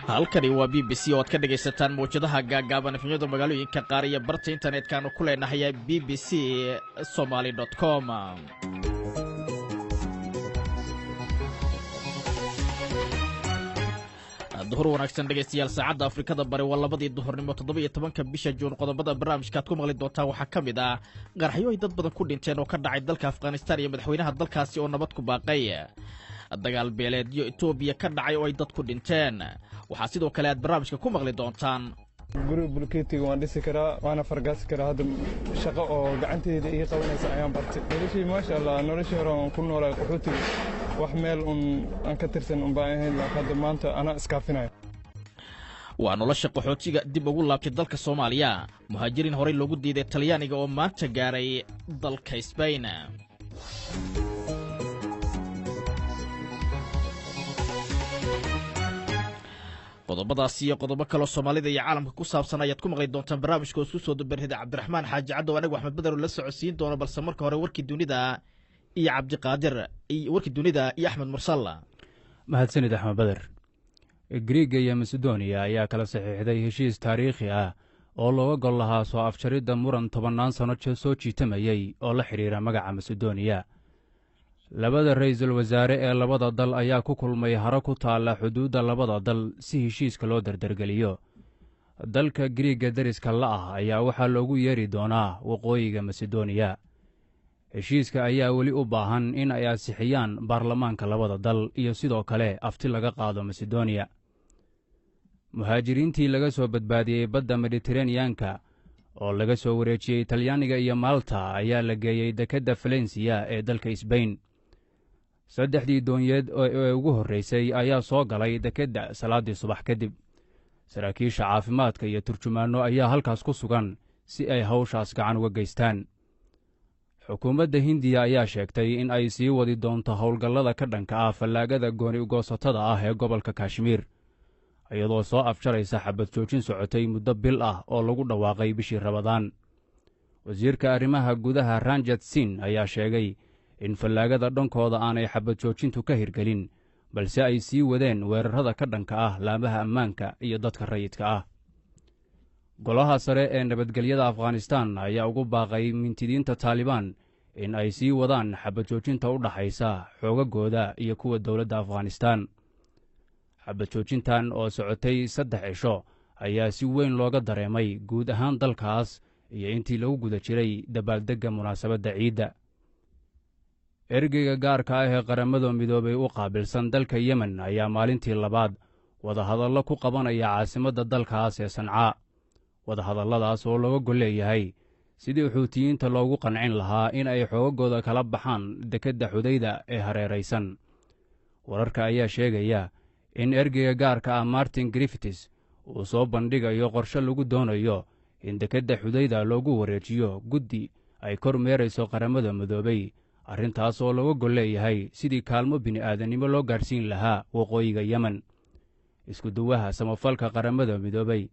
halkani waa BBC oo aad ka dhagaysataan mawjadaha gaagaaban efemyada magaalooyinka qaar iyo barta internetka-aanu ku leenahay bbcsomali.com. duhur wanaagsan dhegaystayaal, saacadda Afrikada Bari waa 2 duhurnimo 17 bisha Juun. qodobada barnaamijka aad ku maqli doontaan waxaa ka mid ah qaraxyo ay dad badan ku dhinteen oo ka dhacay dalka Afghanistan iyo madaxweynaha dalkaasi oo nabad ku baaqay. dagaal beeleedyo Itoobiya ka dhacay oo ay dad ku dhinteen. waxaa sidoo kale aad barnaamijka ku maqli doontaan guri bulkeetiga waan dhisi karaa, waana fargaasi karaa. hadda shaqo oo gacanteeda ii qabanaysa ayaan bartay. noloshii maasha Allah, noloshii hore aan ku noolay qaxootiga wax meel aan ka tirsan baan ahayn, hadda maanta anaa iskaafinaya. waa nolosha qaxootiga dib ugu laabtay dalka Soomaaliya. muhaajiriin horey loogu diiday Talyaaniga oo maanta gaaray dalka Spain. qodobadaas iyo qodobo kaloo Soomaalida iyo caalamka ku saabsan ayaad ku maqli doontaan barnaamijka oo isku soo dabarhida Cabdiraxmaan Xaaji Caddow anigu Axmed Badar la socodsiin doono, balse marka hore warkii dunida iyo Cabdiqaadir warkii dunida iyo Axmed Mursal. mahadsanid Axmed Badar. Greega iyo Macedonia ayaa kala saxiixday heshiis taariikhi ah oo looga gol lahaa soo afjaridda muran 10 sano soo jiitamayay oo la xiriira magaca Macedonia. labada ra'iisul wasaare ee labada dal ayaa ku kulmay haro ku taala xuduudda labada dal si heshiiska loo dardargeliyo. dalka Greega dariska la ah ayaa waxaa loogu yeeri doonaa waqooyiga Macedonia. heshiiska ayaa weli u baahan in ay ansixiyaan baarlamaanka labada dal iyo sidoo kale afti laga qaado Macedonia. muhaajiriintii laga soo badbaadiyey badda Mediterranean-ka oo laga soo wareejiyey Talyaaniga iyo Malta ayaa la geeyey dekedda Valencia ee dalka Spain. 3 doonyeed oo ugu horreysay ayaa soo galay dekedda salaadii subax kadib. saraakiisha caafimaadka iyo turjumaanno ayaa halkaas ku sugan si ay hawshaas gacan uga geystaan. xukuumadda Hindiya ayaa sheegtay in ay sii wadi doonto howlgallada ka dhanka ah fallaagada gooni-ugoosatada ah ee gobolka Kashmiir, iyadoo soo afjaraysa xabad joojin socotay muddo bil ah oo lagu dhawaaqay bishii Ramadaan. wasiirka arrimaha gudaha Ranjit Singh ayaa sheegay in fallaagada dhankooda aanay xabad joojintu ka hirgelin, balse ay sii wadeen weerarada ka dhanka ah laamaha ammaanka iyo dadka rayidka ah. golaha sare ee nabadgelyada Afghanistan ayaa ugu baaqay mintidiinta Taliban in ay sii wadaan xabad joojinta u dhaxaysa xoogagooda iyo kuwa dowladda Afghanistan. xabad joojintan oo socotay 3 cisho ayaa si weyn looga dareemay guud ahaan dalkaas iyo intii lagu guda jiray dabaaldegga munaasabadda ciidda. ergeyga gaarka ah ee qaramada midoobay u qaabilsan dalka Yemen ayaa maalintii labaad wadahadallo ku qabanaya caasimadda dalkaas ee Sancaa. wadahadalladaas oo looga gol leeyahay sidii xuutiyiinta loogu qancin lahaa in ay xoogagooda kala baxaan dekedda Xudayda ee hareeraysan. wararka ayaa sheegaya in ergeyga gaarka ah Martin Griffiths uu soo bandhigayo qorshe lagu doonayo in dekedda Xudayda loogu wareejiyo guddi ay kormeerayso qaramada midoobay, arrintaas oo looga gol leeyahay sidii kaalmo bini'aadanimo loo gaarsiin lahaa waqooyiga Yemen. isku duwaha samafalka qaramada midoobay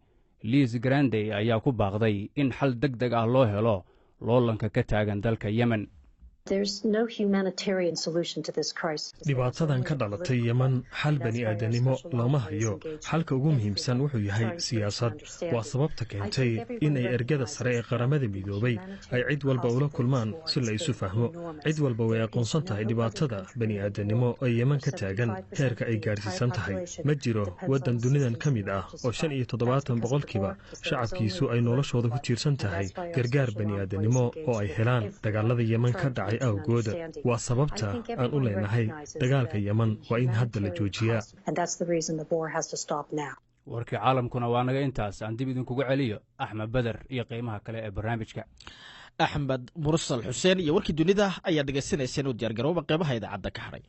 Liz Grande ayaa ku baaqday in xal degdeg ah loo helo loolanka ka taagan dalka Yemen. dhibaatadan ka dhalatay Yemen xal bani'aadanimo looma hayo. xalka ugu muhiimsan wuxuu yahay siyaasad. waa sababta keentay in ay ergada sare ee qaramada midoobay ay cid walba ula kulmaan si la isu fahmo. cid walba way aqoonsan tahay dhibaatada bani'aadanimo ee Yemen ka taagan heerka ay gaarsiisan tahay. ma jiro waddan dunidan ka mid ah oo 75% shacabkiisu ay noloshooda ku tiirsan tahay gargaar bani'aadanimo oo ay helaan dagaalada Yemen ka dhacay awgooda. waa sababta aan u leenahay dagaalka Yemen waa in hadda la joojiyaa. warkii caalamkuna waa naga intaas. aan dib idinkugu celiyo Axmed Badar iyo qiimaha kale ee barnaamijka. Axmed Mursal Xuseen iyo warkii dunida ayaa dhageysanayseen oo diyaar garooba qeybaha idaacadda ka haray.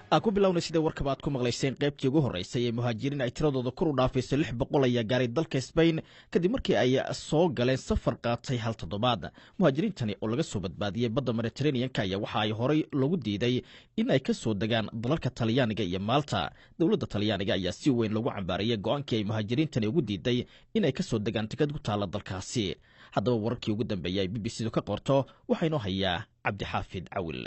ku bilowna sida warkaba aad ku maqlayseen qaybtii ugu horeysay ee muhaajiriin ay tiradooda kor u dhaafayso 600 ayaa gaaray dalka Spain kadib markii ay soo galeen safar qaatay hal toddobaad. Muhaajiriintani oo laga soo badbaadiyay badda Mediterranean-ka ayaa waxa ay horay lagu diiday in ay ka soo degaan dalalka Talyaaniga iyo Malta. Dowladda Talyaaniga ayaa si weyn lagu cambaariyay go'aankii ay muhaajiriintani ugu diiday in ay ka soo degaan tikad ku taala dalkaasi. Haddaba wararkii ugu dambeeyay BBC ka qorto waxaynu hayaa Cabdi Xaafid Cawil.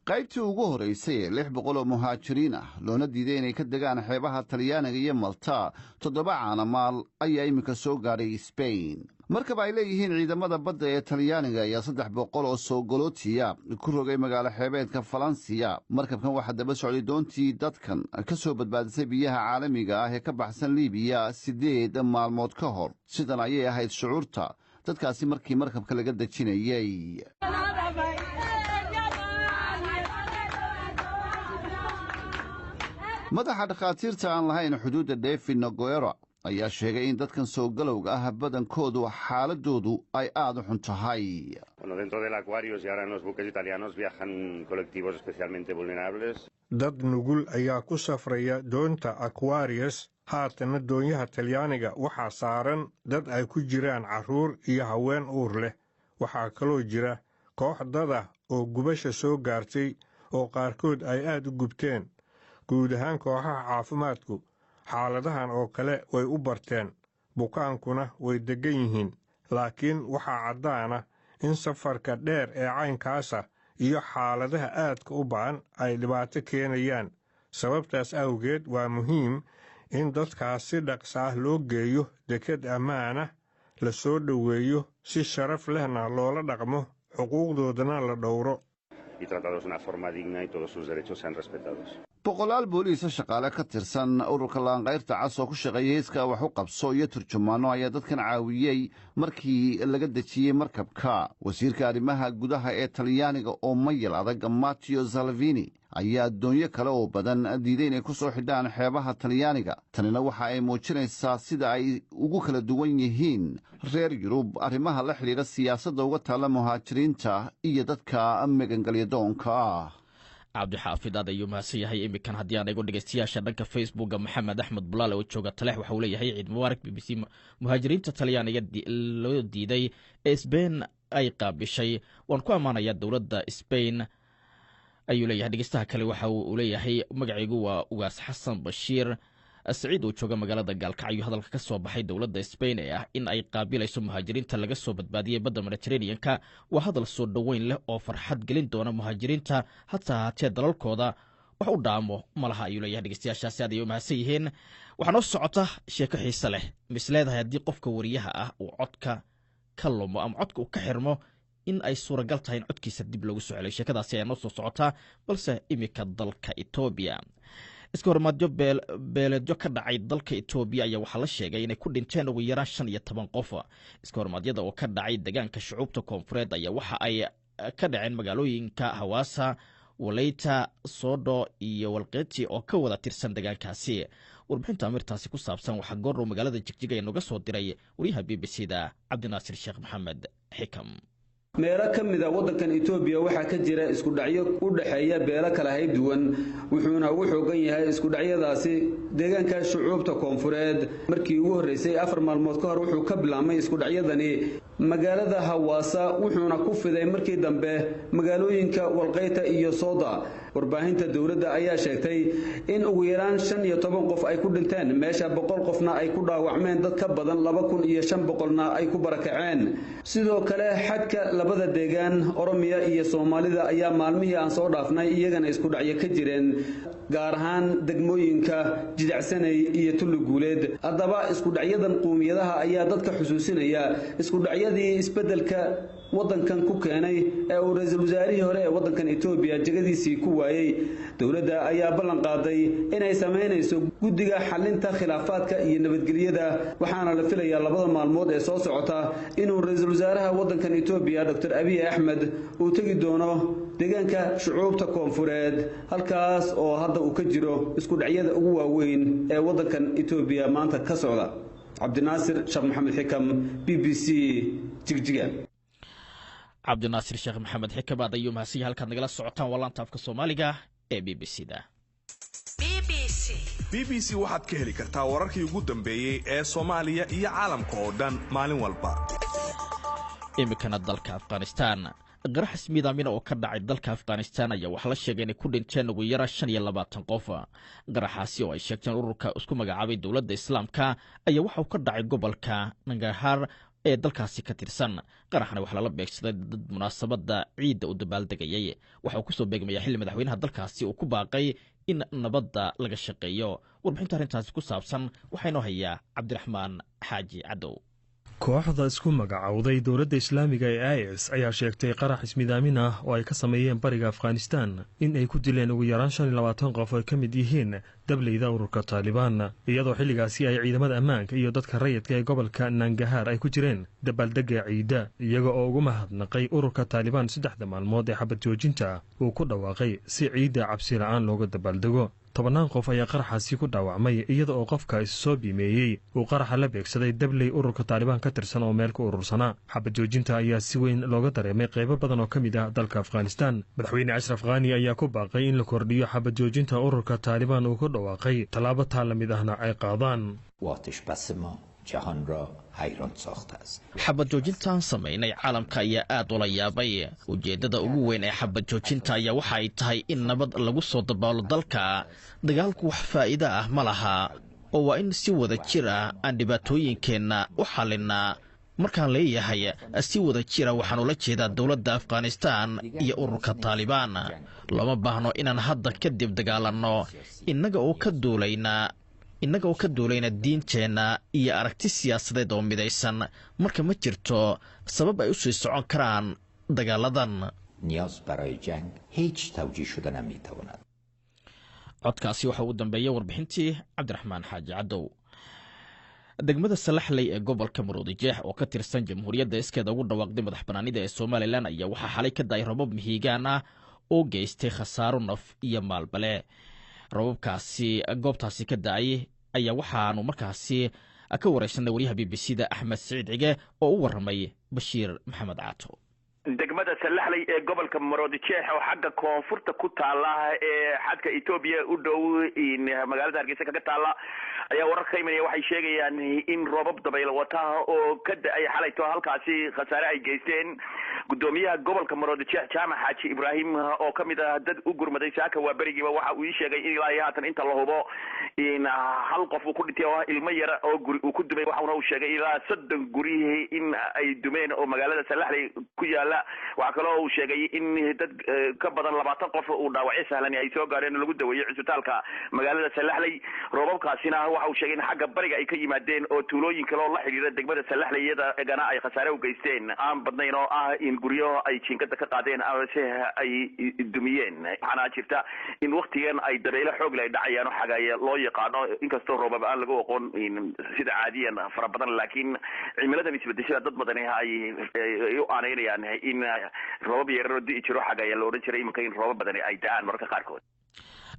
qaybtii ugu horeysay ee 600 oo muhaajiriin ah loona diiday inay ka degaan xeebaha Talyaaniga iyo Malta 7 caanamaal ayaa iminka soo gaaray Spain. markaba ay leeyihiin ciidamada badda ee Talyaaniga ayaa 300 oo soo galootiya ku rogay magaalo xeebeedka Valencia. markabkan waxaa daba socday doontii dadkan ka soo badbaadisay biyaha caalamiga ah ee ka baxsan Liibiya 8 maalmood ka hor. sidan ayay ahayd shucuurta dadkaasi markii markabka laga dejinayay. madaxa dhakhaatiirta aan lahayn xuduudda David Noguera ayaa sheegay in dadkan soo galowga ah badankoodu xaaladoodu ay aad u xun tahay. dad nugul ayaa ku safraya doonta Aquarius. haatana doonyaha Talyaaniga waxaa saaran dad ay ku jiraan carruur iyo haween uur leh. waxaa kaloo jira koox dad ah oo gubasha soo gaartay oo qaarkood ay aad u gubteen. guud ahaan kooxaha caafimaadku xaaladahan oo kale way u barteen, bukaankuna way deggan yihiin. laakiin waxaa caddaana in safarka dheer ee caynkaasa iyo xaaladaha aadka u ba'an ay dhibaato keenayaan. sababtaas awgeed waa muhiim in dadkaas si dhaqsa ah loo geeyo deked ammaanah, la soo dhoweeyo, si sharaf lehna loola dhaqmo, xuquuqdoodana la dhowro. boqolaal booliisa shaqaale ka tirsan ururka laanqayrta cas oo ku shaqeeya heeska wax u qabso iyo turjumaano ayaa dadkan caawiyey markii laga dejiyey markabka. wasiirka arrimaha gudaha ee Talyaaniga oo mayal adag Matteo Salvini ayaa doonyo kale oo badan diiday inay ku soo xidhaan xeebaha Talyaaniga. tanina waxa ay muujinaysaa sida ay ugu kala duwan yihiin reer Yurub arrimaha la xidhiidha siyaasadda uga taalla muhaajiriinta iyo dadka magangalyadoonka ah. cabdi xaafid aad ayuu mahadsan yahay. imikan haddii aan eego dhegeystayaasha dhanka facebooka maxamed axmed bulaale oo jooga taleex waxa uu leeyahay ciid mubaarak BBC muhaajiriinta Talyaaniga loo diiday ee Spain ay qaabishay. waan ku ammaanayaa dowladda Spain ayuu leeyahay. dhegeystaha kale waxa uu leeyahay magacaygu waa ugaas xasan bashiir saciid oo jooga magaalada Gaalkacyo. hadalka ka soo baxay dowladda Spain ee ah in ay qaabilayso muhaajiriinta laga soo badbaadiyay badda Mediterranean-ka waa hadal soo dhoweyn leh oo farxad gelin doona muhaajiriinta hataa haatee dalalkooda wax u dhaamo malaha ayuu leeyahay. dhegeystayaashaasi aad ayay u mahadsan yihiin. waxaa noo socota sheeko xiise leh. misleedahay haddii qofka wariyaha ah uu codka ka lumo ama codka uu ka xirmo in ay suuragal tahay in codkiisa dib loogu soo celiyo. sheekadaasi ayaa noo soo socotaa balse imika dalka Ethiopia. iska hormaadyo beeleedyo ka dhacay dalka Ethiopia ayaa waxaa la sheegay inay ku dhinteen ugu yaraan 15 qof. iska hormaadyada oo ka dhacay deegaanka shucuubta koonfureed ayaa waxa ay ka dhaceen magaalooyinka Hawaasa, Walaita, Sodo iyo Walqeeti oo ka wada tirsan deegaankaasi. warbixinta amirtaasi ku saabsan waxaa goor magaalada Jigjiga nooga soo diray wariyaha BBC-da Cabdinaasir Sheekh Maxamed Xikam. meelo ka mid ah waddankan Ethiopia waxaa ka jira isku dhacyo u dhaxeeya beelo kala hayb duwan, wuxuuna ugu xoogan yahay isku dhacyadaasi deegaanka shucuubta koonfureed. markii ugu horeysay 4 maalmood ka hor wuxuu ka bilaabmay isku dhacyadani magaalada Hawaasa, wuxuuna ku fiday markii dambe magaalooyinka Walqeeta iyo Soda. warbaahinta dawladda ayaa sheegtay in ugu yaraan 15 qof ay ku dhinteen, meesha 100 qofna ay ku dhaawacmeen, dad ka badan 2500na ay ku barakaceen. sidoo kale xadka labada deegaan Oromiya iyo Soomaalida ayaa maalmihii aan soo dhaafnay iyagana isku dhacyo ka jireen, gaar ahaan degmooyinka Jidacsanay iyo Tuluguuleed. haddaba isku dhacyadan qoomiyadaha ayaa dadka xusuusinaya isku dhacyadii isbedelka waddankan ku keenay ee uu ra'iisul wasaarihii hore ee waddankan Ethiopia jagadiisii ku waayay. dawladda ayaa ballan qaaday inay sameynayso guddiga xalinta khilaafaadka iyo nabadgelyada, waxaana la filayaa 2 maalmood ee soo socota inuu ra'iisul wasaaraha waddankan Ethiopia Dr. Abiy Ahmed uu tagi doono deegaanka shucuubta koonfureed, halkaas oo hadda uu ka jiro isku dhacyada ugu waaweyn ee waddankan Ethiopia maanta ka socda. Cabdinaasir Sheekh Maxamed Xikam, BBC Jigjiga. cabdinaasir sheekh maxamed xikam aad ayuu mahadsan yahay. halkaad nagala socotaan waa laanta afka Soomaaliga ee BBC-da. BBC waxaad ka heli kartaa wararkii ugu dambeeyey ee Soomaaliya iyo caalamka oo dhan maalin walba. Imikana dalka Afghanistan qarax ismiidaamin oo ka dhacay dalka Afghanistan ayaa wax la sheegay in ku dhinteen ugu yaraan 25 qof. Qaraxaasi oo ay sheegteen ururka isku magacaabay dawladda Islaamka ayaa waxa uu ka dhacay gobolka Nangarhar ee dalkaasi ka tirsan. qaraxna waxa la beegsaday dad munaasabada ciidda u dabaaldegayay. waxa uu ku soo beegmaya xilli madaxweynaha dalkaasi uu ku baaqay in nabadda laga shaqeeyo. warbixinta arrintaasi ku saabsan waxaynu hayaa Cabdiraxmaan Xaaji Cadow. kooxda isku magacawday dowladda islaamiga ee IS ayaa sheegtay qarax ismidaamin ah oo ay ka sameeyeen bariga Afghanistan in ay ku dileen ugu yaraan 25 qof oo ka mid yihiin dableyda ururka Taliban, iyadoo xilligaasi ay ciidamada ammaanka iyo dadka rayidka ee gobolka Nangarhar ay ku jireen dabaaldega ciida, iyaga oo ugu mahadnaqay ururka Taliban 3 maalmood ee xabad joojinta uu ku dhawaaqay si ciida cabsi la'aan looga dabaaldego. 10 qof ayaa qaraxaasi ku dhaawacmay iyada oo qofka is soo biimeeyay uu qaraxa la beegsaday dabley ururka Taliban ka tirsan oo meel ku urursanaa. xabad joojinta ayaa si weyn looga dareemay qaybo badan oo ka mid ah dalka Afghanistan. madaxweyne Ashraf Ghani ayaa ku baaqay in la kordhiyo xabad joojinta ururka Taliban uu ku dhawaaqay talaabo taa mid ahna ay qaadaan. xabad joojintaan samaynay caalamka ayaa aad ula yaabay. ujeeddada ugu weyn ee xabad joojinta ayaa waxa ay tahay in nabad lagu soo dabaalo dalka. dagaalku wax faa'iido ah ma laha, oo waa in si wada jir ah aan dhibaatooyinkeenna u xallinnaa. markaan leeyahay si wada jira waxaan ula jeedaa dowladda Afghanistan iyo ururka Taliban. looma baahno inaan hadda kadib dagaalanno innaga oo ka duulayna diinteenna iyo aragti siyaasadeed oo midaysan. marka ma jirto sabab ay u sii socon karaan dagaaladan. codkaasi waxa uu dambeeyay warbixintii Cabdiraxmaan Xaaji Cadow. degmada Salaxley ee gobolka Maroodijeex oo ka tirsan jamhuuriyadda iskeeda ugu dhawaaqday madaxbanaanida ee Soomaaliland ayaa waxaa xalay ka daay rabab mihigaan ah oo geystay khasaaro naf iyo maalbale. rababkaasi goobtaasi ka daayay ayaa waxaanu markaasi ka wareysanay wariyaha BBC-da Axmed Saciid Cige oo u waramay Bashiir Maxamed Caato. degmada Salaxley ee gobolka Maroodijeex oo xagga koonfurta ku taala ee xadka Itoobiya u dhow in magaalada Hargeysa kaga taala ayaa warar ka imanaya waxay sheegayaan in roobab dabayl wata oo ka da'ay xalayto halkaasi khasaare ay geysteen. gudoomiyaha gobolka Maroodijeex Jaamac Xaaji Ibraahim oo kamid ah dad u gurmaday saaka waa barigiiba waxa uu sheegay in ilaa haatan inta la hubo in hal qof uu ku dhintay oo ilmo yar oo guri uu ku dumay. waxa uu sheegay ilaa 30 guri in ay dumeen oo magaalada Salaxley ku yaala. waxa kale oo uu sheegay in dad ka badan 20 qof uu dhaawacay sahlan ay soo gaareen lagu daweeyay cisbitaalka magaalada Salaxley. roobabkaasina waxa uu sheegay in xagga bariga ay ka yimaadeen oo tuulooyin kale oo la xiriira degmada Salaxley iyada ay khasaare u geysteen aan badnayn oo ah in guryo ay jinkada ka qaadeen si ay dumiyeen. waxaana jirta in waqtigan ay dabaylo xoog leh dhacayaan oo xagaya loo yaqaano inkastoo roobab aan lagu aqoon sida caadiyan fara badan, laakiin cimiladan isbedesha dad badan ay u aaneynayaan in roobab yar oo dii jiro xagaya loo oran jiray iminka in roobab badan ay da'aan marka qaarkood.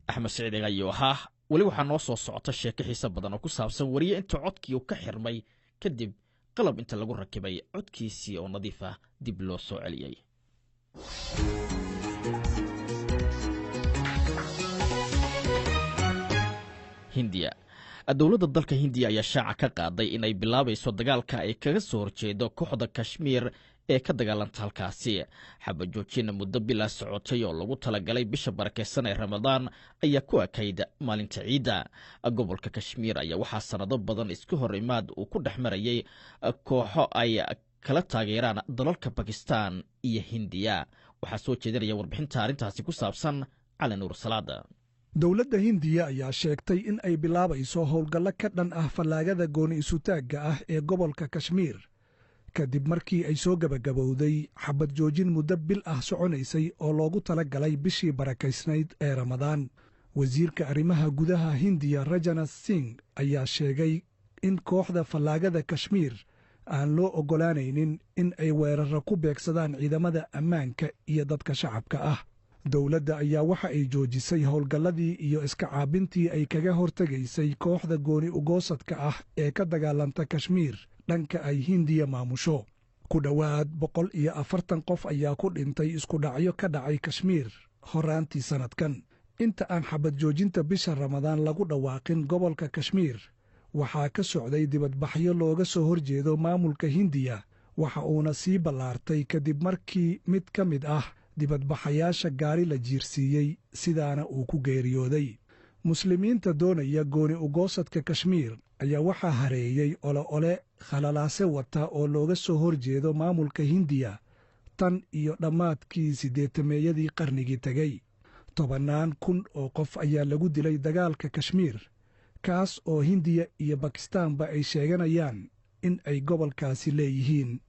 Axmed Saciid ayaa ahaa wali waxaa noo soo socota sheeko xiiso badan oo ku saabsan wariye inta codkii uu ka xirmay kadib qalab inta lagu rakibay codkiisii oo nadiif ah dib loo soo celiyay. Hindiya. dowladda dalka Hindiya ayaa shaaca ka qaaday inay bilaabayso dagaalka ay kaga soo horjeedo kooxda Kashmir ee ka dagaalanta halkaasi. xabad joojin muddo bila socotay oo lagu talagalay bisha barakeysan ee Ramadaan ayaa ku ekayd maalinta ciida. gobolka Kashmir ayaa waxaa sanado badan isku hor imaad uu ku dhexmarayay kooxo ay kala taageeraan dalalka Pakistan iyo Hindiya. waxaa soo jeedinaya warbixinta arrintaasi ku saabsan Cali Nuur Salaada. dowladda Hindiya ayaa sheegtay in ay bilaabayso howlgallo ka dhan ah fallaagada gooni isutaagga ah ee gobolka Kashmir kadib markii ay soo gabagabowday xabad joojin muddo bil ah soconaysay oo loogu talagalay bishii barakaysnayd ee Ramadaan. wasiirka arrimaha gudaha Hindiya Rajanath Singh ayaa sheegay in kooxda fallaagada Kashmir aan loo ogolaanaynin in ay weeraro ku beegsadaan ciidamada ammaanka iyo dadka shacabka ah. dowladda ayaa waxa ay joojisay howlgalladii iyo iska caabintii ay kaga hortegaysay kooxda gooni ugoosadka ah ee ka dagaalanta Kashmir dhanka ay Hindiya maamusho. ku dhowaad 140 qof ayaa ku dhintay isku dhacyo ka dhacay Kashmir horaantii sanadkan. inta aan xabad joojinta bisha ramadaan lagu dhawaaqin gobolka kashmiir waxaa ka socday dibadbaxyo looga soo horjeedo maamulka hindiya waxa uuna sii ballaartay kadib markii mid ka mid ah dibadbaxayaasha gaari la jiirsiiyey sidaana uu ku geeriyooday muslimiinta doonaya gooni ugoosadka kashmiir ayaa waxaa hareeyey ole khalalaase wata oo looga soo horjeedo maamulka hindiya tan iyo dhammaadkii 80meeyadii qarnigii tegey 10,000 oo qof ayaa lagu dilay dagaalka kashmiir kaas oo hindiya iyo bakistaanba ay sheeganayaan in ay gobolkaasi leeyihiin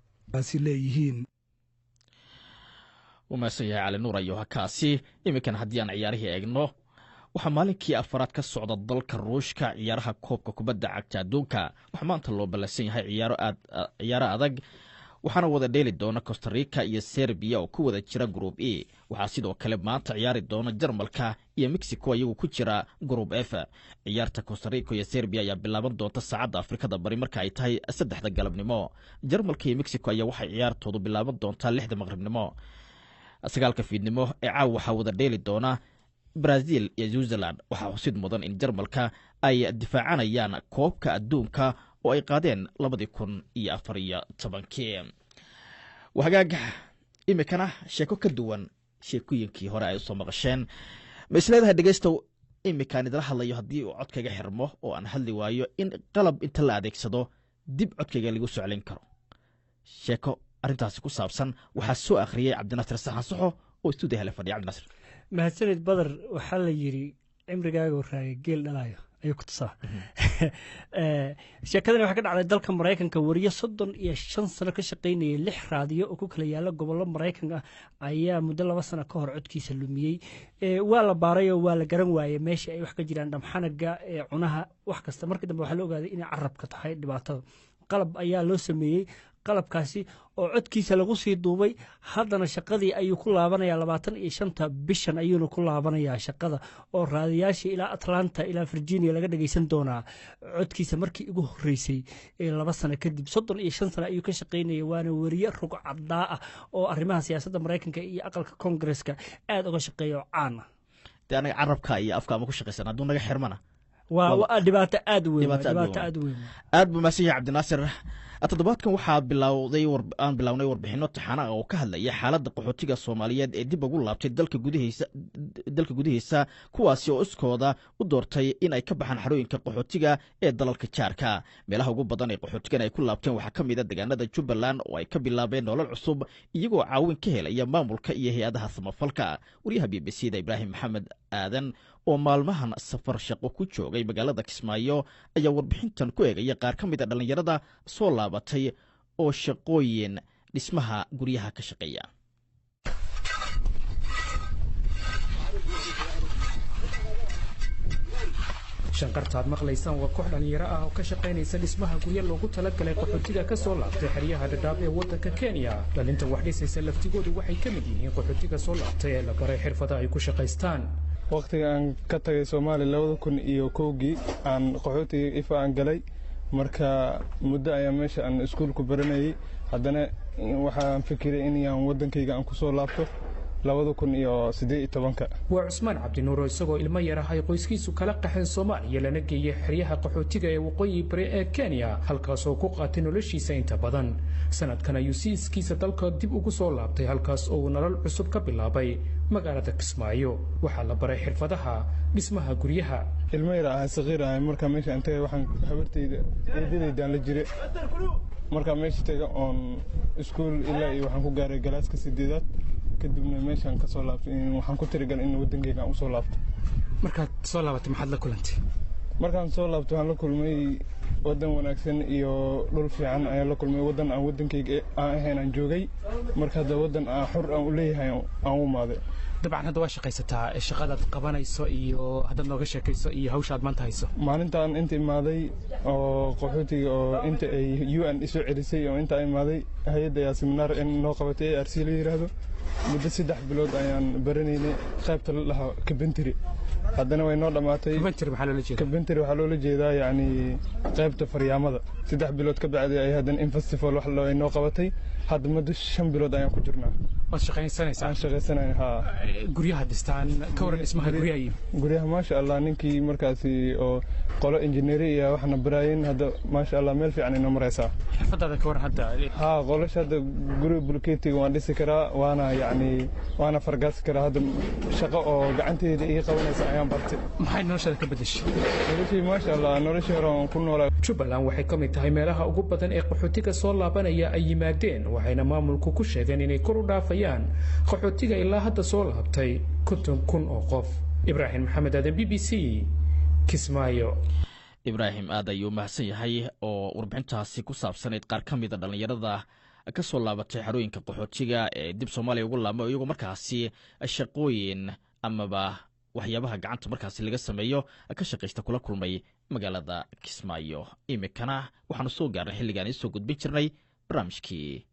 umaasan yahay cali nuur ayo hakaasi iminkan haddii aan ciyaarihii eegno waxaa maalinkii afaraad ka socda dalka ruushka ciyaaraha koobka kubadda cagta adduunka waxaa maanta loo ballansan yahay ciyaaro adag waxaana wada dheeli doona costarica iyo serbiya oo ku wada jira group e waxaa sidoo kale maanta ciyaari doona jarmalka iyo mexico iyagu ku jira group f ciyaarta costarica iyo serbiya ayaa bilaaban doonta saacadda afrikada bari marka ay tahay 3 galabnimo jarmalka iyo mexico ayaa waxay ciyaartoodu bilaaban doontaa 6 maqribnimo 9 fiidnimo ee caawa waxaa wada dheeli doona Brazil iyo New Zealand waxaa xusid mudan in jarmalka ay difaacanayaan koobka adduunka oo ay qaadeen 2014 wahagaaga imikana sheeko ka duwan sheekooyinkii hore ay soo maqasheen ma isleedahay dhageystow imikaan idala hadlayo haddii uu codkayga xirmo oo aan hadli waayo in qalab inta la adeegsado dib codkayga lagu soo celin karo sheeko arrintaasi ku saabsan waxaa soo akhriyey cabdinasir saxan saxo oo stuudiyaha la fadhiya cabdinasir mahadsanid badar waxaa la yidhi cimrigaaga raaya geel dhalayo ayuu ku tusaa sheekadani waxaa ka dhacday dalka maraykanka wariyo 35 sano ka shaqaynayay 6 raadiyo oo ku kala yaala gobollo maraykan ah ayaa muddo 2 sano ka hor codkiisa lumiyey waa la baaray oo waa la garan waayey meesha ay wax ka jiraan dhamxanaga cunaha wax kasta markii dambe waxaa la ogaaday inay carabka tahay dhibaatada qalab ayaa loo sameeyey qalabkaasi oo codkiisa lagu sii duubay haddana shaqadii ayuu ku laabanayaa 25 bishan ayuuna ku laabanayaa shaqada oo raadiyaashii ilaa Atlanta ilaa Virginia laga dhageysan doonaa codkiisa markii ugu horeysay 2 sano kadib 35 sano ayuu ka shaqaynayay waana wariye rug caddaa ah oo arrimaha siyaasadda Mareykanka iyo aqalka Congress-ka aad uga shaqeeyo caan ah anaga carabka iyo afka ma ku shaqeysan hadduu naga xirmana waa dhibaato aad weyn aad buu maasiya cabdinaasir toddobaadkan waxaa bilownay warbixino taxana oo ka hadlaya xaaladda qaxootiga Soomaaliyeed ee dib ugu laabtay dalka gudihiisa kuwaasi oo iskooda u doortay in ay ka baxaan xarooyinka qaxootiga ee dalalka jaarka meelaha ugu badan ee qaxootigan ay ku laabteen waxaa ka mid ah deegaanada Jubbaland oo ay ka bilaabeen nolol cusub iyagoo caawin ka helaya maamulka iyo hay'adaha samafalka wariyaha BBC-da Ibraahim Maxamed Aadan oo maalmahan safar shaqo ku joogay magaalada Kismaayo ayaa warbixintan ku eegaya qaar ka mid ah dhalinyarada soo laabatay oo shaqooyin dhismaha guryaha ka shaqeeya shanqartaad maqlaysaan waa koox dhalinyaro ah oo ka shaqaynaysa dhismaha guryo loogu talagalay qaxootiga ka soo laabtay xeryaha dhadhaab ee waddanka Kenya dhalinta wax dhisaysa laftigoodu waxay ka mid yihiin qaxootiga soo laabtay ee la baray xirfadaha ay ku shaqaystaan waqtiga aan ka tagay Soomaaliya 2001 aan qaxootiga ifa aan galay marka muddo ayaa meesha aan iskuulku baranayay haddana waxaan fikiray in aan waddankayga aan ku soo laabto 2018 waa Cusmaan Cabdinuur isagoo ilmo yar ah ay qoyskiisu kala qaxeen Soomaaliya lana geeyay xeryaha qaxootiga ee waqooyi bari ee Kenya halkaas oo ku qaatay noloshiisa inta badan sanadkan ayuu siiskiisa dalka dib ugu soo laabtay halkaas oo nolol cusub ka bilaabay magaalada Kismaayo waxaa la baray xirfadaha dhismaha guryaha ilmo yar ah saqiir ah marka meesha intee waxaan habartayda eedadaydan la jiray marka meesha taga on iskuul ilaa iyo waxaan ku gaaray galaaska 8aad kadibna meeshan ka soo laabtay waxaan ku tirigal in wadankayga aan u soo laabto markaad soo laabatay maxaad la kulantay markaan soo laabtay waxaan la kulmay wadan wanaagsan iyo dhul fiican ayaan la kulmay wadan aan wadankayga aan ahayn aan joogay marka hadda wadan aan xor aan u leeyahay aan u maaday dabcan hadda waa shaqaysataa shaqadaad qabanayso iyo haddaad nooga sheekayso iyo hawshaad maanta hayso maalintaan inta imaaday oo qaxootiga oo inta ay UN isoo celisay oo inta imaaday hay'adda ayaa seminar in noo qabatay ARC la yiraahdo muddo 3 bilood ayaan baranaynay qaybta la kabentry haddana way noo dhamaatay kabentry waxaa loola jeedaa yani qaybta faryaamada 3 bilood ka bacdi ay haddana in festival wax loo noo qabatay hadda muddo 5 bilood ayaan ku jirnaa waad shaqaysanaysaa aan shaqaysanay haa guryaha dhistaan ka waran dhismaha guryaha maasha allah ninkii markaasi oo qolo injineeri iyo waxna baraayeen hadda maasha allah meel fiican inoo maraysaa xirfadaada ka waran hadda haa qolasha hadda guri bulkeetiga waan dhisi karaa waana fargaasi karaa hadda shaqo oo gacanteyda ii qabanaysa ayaan bartay maxay noloshaada ka bedeshay noloshii maasha allah noloshii hore aan ku noolaa jubbaland waxay ka mid tahay meelaha ugu badan ee qaxootiga soo laabanaya ay yimaadeen waxayna maamulku ku sheegeen inay kor u dhaafayaan qaxootiga ilaa hadda soo laabtay 50,000 oo qof ibraahim maxamed aadan b b c kismaayo ibraahim aad ayuu mahadsan yahay oo warbixintaasi ku saabsanayd qaar ka mida dhallinyarada ka soo laabatay xarooyinka qaxootiga ee dib soomaaliya ugu laamo iyagoo markaasi shaqooyin amaba waxyaabaha gacanta markaasi laga sameeyo ka shaqaysta kula kulmay magaalada kismaayo imikana waxaanu soo gaarnay xilligaan isoo gudbin jirnay barnaamijkii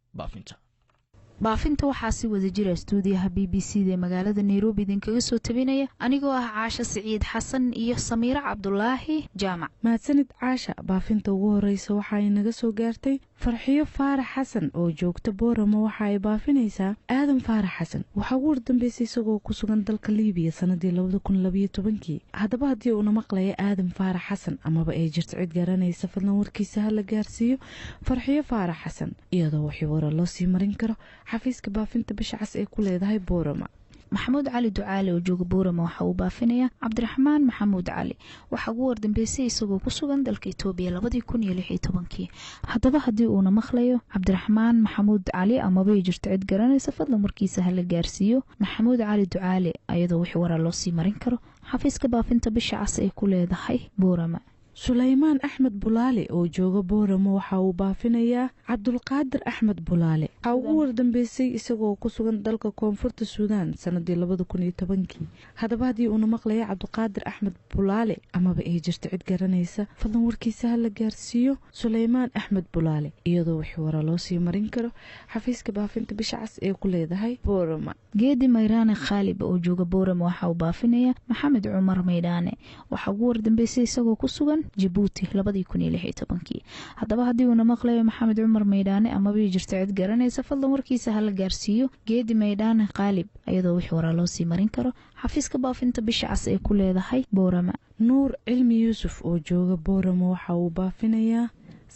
baafinta waxaa si wada jira stuudiyaha b b c da ee magaalada nairobi idinkaga soo tabinaya anigoo ah caasha siciid xasan iyo samiiro cabdulaahi jaamac. mahadsanid caasha. baafinta ugu horeysa waxa ay naga soo gaartay farxiyo faarax xasan oo joogta booramo. waxa ay baafinaysaa aadan faarax xasan. waxaa ugu hordambeysay isagoo ku sugan dalka liibiya sanadii 2012. haddaba haddii uuna maqlaya aadan faarax xasan amaba ay jirto cid garanaysa fadlan warkiisa ha la gaarsiiyo farxiyo faarax xasan iyadoo wixii wara loo sii marin karo xafiiska baafinta bisha cas ee ku leedahay boorama. maxamuud cali ducaale oo jooga boorama waxa uu baafinayaa cabdiraxmaan maxamuud cali. waxaa ugu wardambeysay isagoo ku sugan dalka Itoobiya 2016. haddaba haddii uuna maqlayo cabdiraxmaan maxamuud cali amaba ay jirto cid garanaysa fadlan warkiisa ha la gaarsiiyo maxamuud cali ducaale iyadoo wixii wara loo sii marin karo xafiiska baafinta bisha cas ee ku leedahay boorama. sulaymaan axmed bulaale oo jooga booramo waxa uu baafinayaa cabdulqaadir axmed bulaale. waxaa ugu wardambeysay isagoo ku sugan dalka koonfurta suudaan sanadii 2010. haddaba haddii uuna maqlaya cabdulqaadir axmed bulaale amaba ay jirto cid garanaysa fadlan warkiisa ha la gaarsiiyo sulaymaan axmed bulaale iyadoo wixii wara loo sii marin karo xafiiska baafinta bisha cas ee ku leedahay boorama. geedi mayraane khaalib oo jooga booramo waxa uu baafinayaa maxamed cumar maydhaane. waxaa ugu wardambeysay isagoo ku sugan Djibouti 2016. haddaba haddii uuna maqlayo maxamed cumar maydhaane amaba ay jirto cid garanaysa fadlan warkiisa ha la gaarsiiyo geedi maydhaane khaalib iyadoo wixii wara loo sii marin karo xafiiska baafinta bisha cas ee ku leedahay boorama. nuur cilmi yuusuf oo jooga booramo waxa uu baafinayaa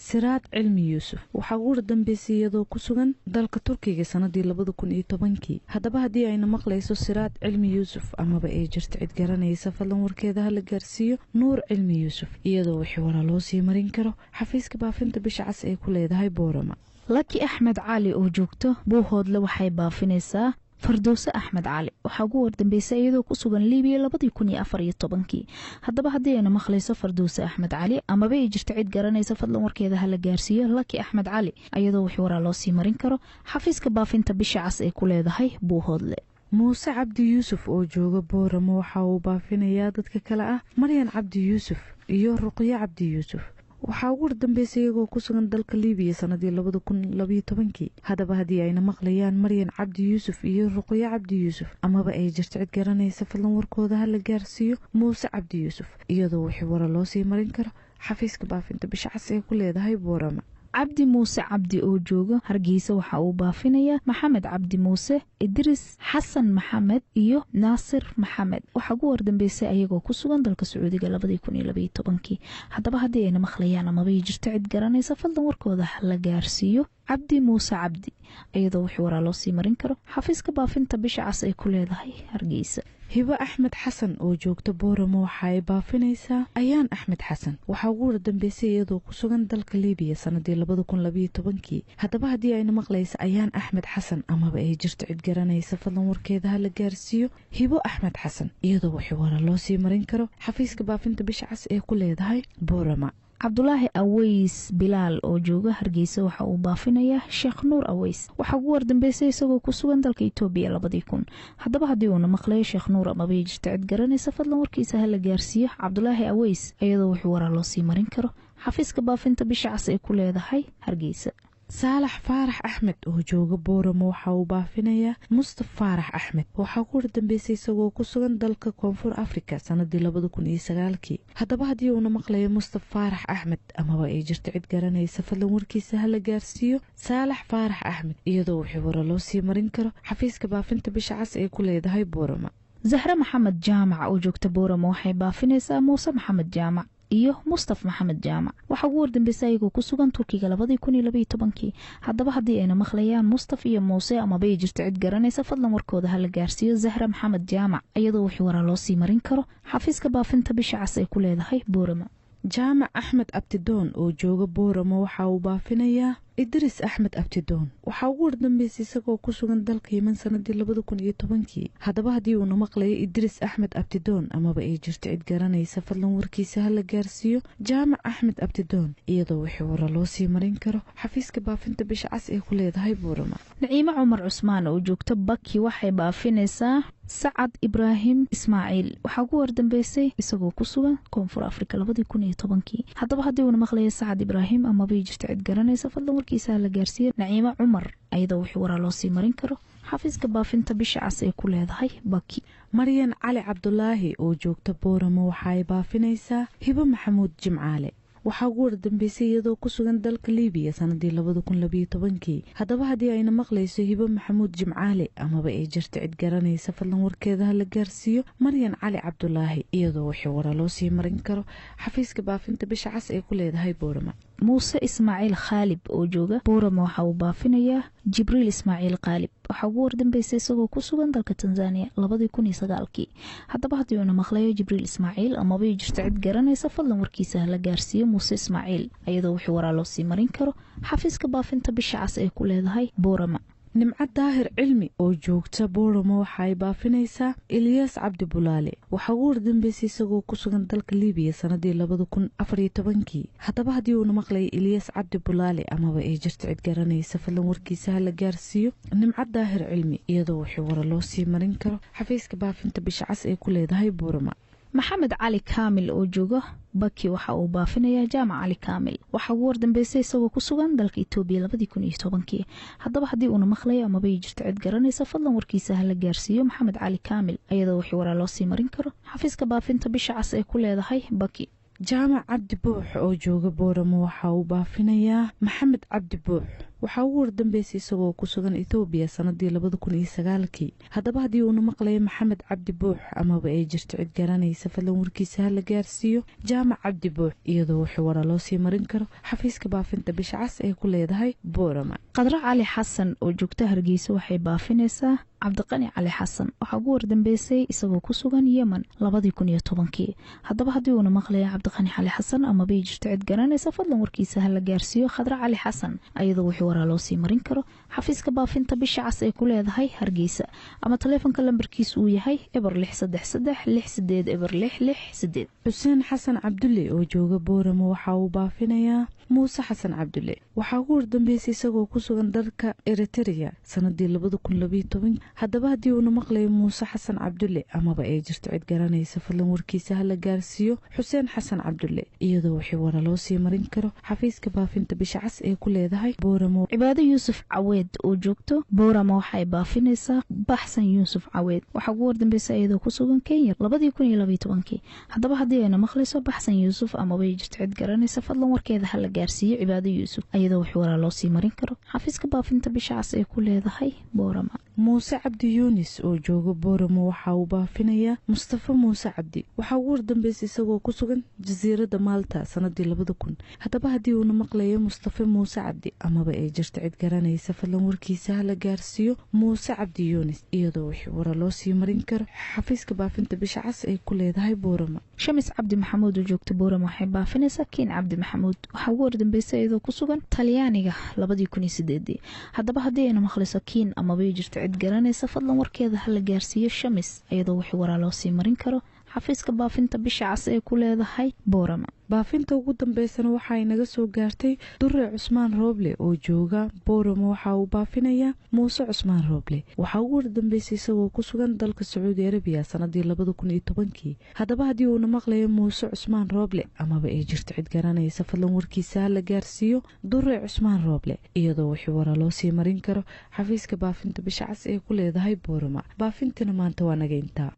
siraad cilmi yuusuf. waxaa ugu wardambeysay iyadoo ku sugan dalka turkiga sanadii 2010. haddaba haddii ayna maqlayso siraad cilmi yuusuf amaba ay jirto cid garanaysa fadlan warkeeda ha la gaarsiiyo nuur cilmi yuusuf iyadoo wixii wara loo sii marin karo xafiiska baafinta bisha cas ee ku leedahay boorama. laki axmed cali oo joogto buuhoodle waxay baafinaysaa fardowse axmed cali. waxaa ugu wardambeysay iyadoo ku sugan liibiya 2014. haddaba haddii ayna maqlayso fardowse axmed cali amaba ay jirto cid garanaysa fadlan warkeeda ha la gaarsiiyo laki axmed cali iyadoo wixii waraa loo sii marin karo xafiiska baafinta bisha cas ee ku leedahay buuhoodle. muuse cabdi yuusuf oo jooga booramo waxa uu baafinayaa dadka kale ah maryan cabdi yuusuf iyo ruqyo cabdi yuusuf. waxaa ugu wardambeysay iyagoo ku sugan dalka liibiya sanadii 2012. haddaba haddii ayna maqlayaan maryan cabdi yuusuf iyo ruqyo cabdi yuusuf amaba ay jirto cid garanaysa fadlan warkooda ha la gaarsiiyo muuse cabdi yuusuf iyadoo wixii wara loo sii marin karo xafiiska baafinta bisha cas ee ku leedahay boorama. cabdi muuse cabdi oo jooga hargeysa waxa uu baafinayaa maxamed cabdi muuse, idris xasan maxamed iyo naasir maxamed. waxaa ugu wardambeysay ayagoo ku sugan dalka sacuudiga 2012. haddaba haddii ayna maqlayaan amaba ay jirto cid garanaysa fadlan warkooda ha la gaarsiiyo cabdi muuse cabdi iyadoo wixii waraa loo sii marin karo xafiiska baafinta bisha cas ay ku leedahay hargeysa. hibo axmed xasan oo joogta booramo waxa ay baafinaysaa ayaan axmed xasan. waxaa ugu wardambeysay iyadoo ku sugan dalka liibiya sanadii 2012. haddaba haddii ayna maqlaysa ayaan axmed xasan amaba ay jirto cid garanaysa fadlan warkeeda ha la gaarsiiyo hibo axmed xasan iyadoo wixii wara loo sii marin karo xafiiska baafinta bisha cas ee ku leedahay boorama. cabdulaahi aweys bilaal oo jooga hargeysa waxa uu baafinayaa sheekh nuur aweys. waxaa ugu wardambeysay isagoo ku sugan dalka Itoobiya 2000. haddaba haddii uuna maqlayo sheekh nuur amaba ay jirto cid garanaysa fadlan warkiisa ha la gaarsiiyo cabdulaahi aweys iyadoo wixii waraa loo sii marin karo xafiiska baafinta bisha cas ee ku leedahay hargeysa. saalax faarax axmed oo jooga booramo waxa uu baafinayaa mustaf faarax axmed waxaa ku wardambeysay isagoo ku sugan dalka koonfur afrika sanadii 2009 haddaba haddii uuna maqlayo mustaf faarax axmed amaba ay jirto cid garanaysa fadlan warkiisa hala gaarsiiyo saalax faarax axmed iyadoo wixii wara loo sii marin karo xafiiska baafinta bisha cas ee ku leedahay boorama zahre maxamed jaamac oo joogta booramo waxay baafinaysaa muuse maxamed jaamac iyo mustaf maxamed jaamac waxaa ugu wardambeysay ayagoo ku sugan turkiga 2012 haddaba haddii ayna maqlayaan mustaf iyo muuse amaba ay jirto cid garanaysa fadlan warkooda hala gaarsiiyo zahre maxamed jaamac iyadoo wixii waraa loo sii marin karo xafiiska baafinta bisha cas ay ku leedahay boorama jaamac axmed abtidoon oo jooga booramo waxa uu baafinayaa idris axmed abtidoon waxaa ugu wardambeysay isagoo ku sugan dalka yeman sanadii 2010 haddaba haddii uuna maqlayo idris axmed abtidoon amaba ay jirto cid garanaysa fadlan warkiisa hala gaarsiiyo jaamac axmed abtidoon iyadoo wixii wara loo sii marin karo xafiiska baafinta bisha cas ee ku leedahay boorama naciimo cumar cusmaan oo joogta baki waxay baafinaysaa sacad ibraahim ismaaciil waxaa ugu wardambeysay isagoo ku sugan koonfur afrika 2010 haddaba haddii uuna maqlayo sacad ibraahim amaba ay jirto cid garanaysa fadlan warkiisa la gaarsiiyo naciimo cumar ayadoo wixii waraa loo sii marin karo xafiiska baafinta bisha cas ay ku leedahay baki maryan cali cabdulaahi oo joogta booramo waxa ay baafinaysaa hibo maxamuud jimcaale waxaa ugu wardambeysay iyadoo ku sugan dalka liibiya sanadii 2012 haddaba haddii ayna maqlayso hibo maxamuud jimcaale amaba ay jirto cid garanaysa fadlan warkeeda hala gaarsiiyo maryan cali cabdulaahi iyadoo wixii wara loo sii marin karo xafiiska baafinta bisha cas ay ku leedahay boorama muuse ismaaciil khaalib oo jooga boorama waxa uu baafinayaa jibriil ismaaciil khaalib waxaa ugu wardambeysay isagoo ku sugan dalka tanzania 2009 haddaba haddii uuna maqlayo jibriil ismaaciil amaba ay jirto cid garanaysa fadlan warkiisa hala gaarsiiyo muuse ismaaciil iyadoo wixii waraa loo sii marin karo xafiiska baafinta bisha cas ay ku leedahay boorama nimco daahir cilmi oo joogta booramo waxa ay baafinaysaa ilyas cabdi bulaale waxaa ugu wardambeysay isagoo ku sugan dalka liibiya sanadii 2014 haddaba haddii uuna maqlayo ilyas cabdi bulaale amaba ay jirto cid garanaysa fadlan warkiisa hala gaarsiiyo nimco daahir cilmi iyadoo wixii wara loo sii marin karo xafiiska baafinta bisha cas ay ku leedahay boorama maxamed cali kaamil oo jooga baki waxa uu baafinayaa jaamac cali kaamil waxaa ugu wardambeysay isagoo ku sugan dalka Itoobiya 2010 haddaba haddii uuna maqlayo amaba ay jirto cid garanaysa fadlan warkiisa hala gaarsiiyo maxamed cali kaamil iyadoo wixii waraa loo sii marin karo xafiiska baafinta bisha cas ay ku leedahay baki jaamac cabdi buux oo jooga booramo waxa uu baafinayaa maxamed cabdi buux waxaa ugu wardambeysay isagoo ku sugan Itoobiya sanadii 2009 haddaba haddii uuna maqlayo maxamed cabdi buux amaba ay jirto cid garanaysa fadlan warkiisa hala gaarsiiyo jaamac cabdi buux iyadoo wixii wara loo sii marin karo xafiiska baafinta bisha cas ay ku leedahay boorama qadra cali xasan oo joogta hargeysa waxay baafinaysaa cabdiqani cali xasan waxaa ugu wardambeysay isagoo ku sugan yemen 2010 haddaba haddii uuna maqlayo cabdiqani cali xasan amaba ay jirto cid garanaysa fadlan warkiisa hala gaarsiiyo qadra cali xasan iyadoo wixii waraa loo sii marin karo xafiiska baafinta bisha cas ay ku leedahay hargeysa ama taleefanka lambarkiisu uu yahay eber 633 xuseen xasan cabdulle oo jooga booramo waxa uu baafinayaa muuse xasan cabdulle waxaa ugu wardambeysay isagoo ku sugan dalka Eritrea sanadii 2012 haddaba haddii uuna maqlayo muuse xasan cabdulle amaba ay jirto cid garanaysa fadlan warkiisa hala gaarsiiyo xuseen xasan cabdulle iyadoo wixii wara loo sii marin karo xafiiska baafinta bisha cas ay ku leedahay booramo cibaado yuusuf caweed oo joogto booramo waxay baafinaysaa baxsan yuusuf caweed waxaa ugu wardambeysay iyadoo ku sugan Kenya 2012 haddaba haddii ayna maqlayso baxsan yuusuf amaba ay jirto cid garanaysa fadlan warkeeda hala gaarsiiyo cibaado yuusuf iyadoo wixii waraa loo sii marin karo xafiiska baafinta bisha cas ay ku leedahay boorama muuse cabdi yuunis oo jooga booramo waxa uu baafinayaa mustafa muuse cabdi waxaa ugu wardambeysay isagoo ku sugan jasiiradda maalta sanadii 2000 haddaba haddii uuna maqlayo mustafa muuse cabdi amaba ay jirto cid garanaysa fadlan warkiisa hala gaarsiiyo muuse cabdi yuunis iyadoo wixii wara loo sii marin karo xafiiska baafinta bisha cas ay ku leedahay boorama shamis cabdi maxamuud oo joogta booramo waxay baafinaysaa kiin cabdi maxamuud waxaa ugu wardambeysay iyadoo ku sugan talyaaniga 2008 haddaba haddii ayna maqlayso kiin amaba ay jirto cid garanaysa fadlan warkeeda hala gaarsiiyo shamis iyadoo wixii waraa loo sii marin karo xafiiska baafinta bisha cas ee ku leedahay boorama. baafinta ugu dambeysana waxay naga soo gaartay Durre Cusmaan Rooble oo jooga Boorama. waxa uu baafinayaa Muuse Cusmaan Rooble. waxa ugu dambeysay isagoo ku sugan dalka Sacuudi Arabiya sanadii 2010. haddaba haddii uu maqlayo Muuse Cusmaan Rooble amaba ay jirto cid garanaysa fadlan warkiisa la gaarsiiyo Durre Cusmaan Rooble iyadoo wixii wara loo sii marin karo xafiiska baafinta bisha cas ee ku leedahay Boorama. baafintana maanta waa naga intaa.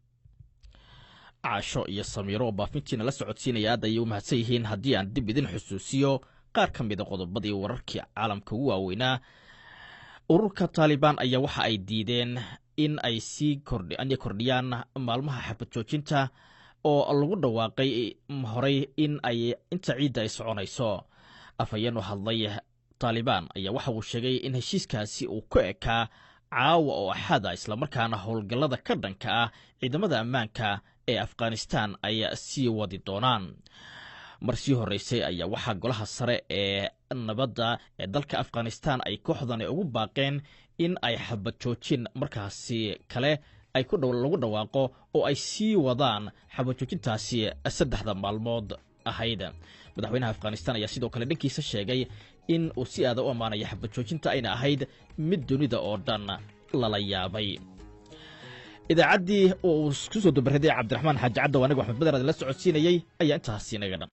caasho iyo samiiro oo baafintiina la socodsiinaya aad ayay u mahadsan yihiin. haddii aan dib idin xusuusiyo qaar ka mid a qodobadii wararkii caalamka ugu waaweynaa, ururka taalibaan ayaa waxa ay diideen in ay kordhiyaan maalmaha xabad joojinta oo lagu dhawaaqay horey in ay inta ciidda ay soconayso. afhayeen u hadlay taalibaan ayaa waxa uu sheegay in heshiiskaasi uu ku ekaa caawa oo axada, islamarkaana howlgallada ka dhanka ah ciidamada ammaanka ee afghanistan ay sii wadi doonaan. mar sii horreysay ayaa waxaa golaha sare ee nabadda ee dalka afghanistan ay kooxdani ugu baaqeen in ay xabad joojin markaasi kale ay lagu dhawaaqo oo ay sii wadaan xabad joojintaasi 3 maalmood ahayd. madaxweynaha afghanistan ayaa sidoo kale dhankiisa sheegay in uu si aada u ammaanaya xabad joojinta ayna ahayd mid dunida oo dhan lala yaabay. idaacaddii uu isku soo dabaraday cabdiraxmaan xaaji caddow aniga axmed badar la socodsiinayay ayaa intaasi inaga dhan.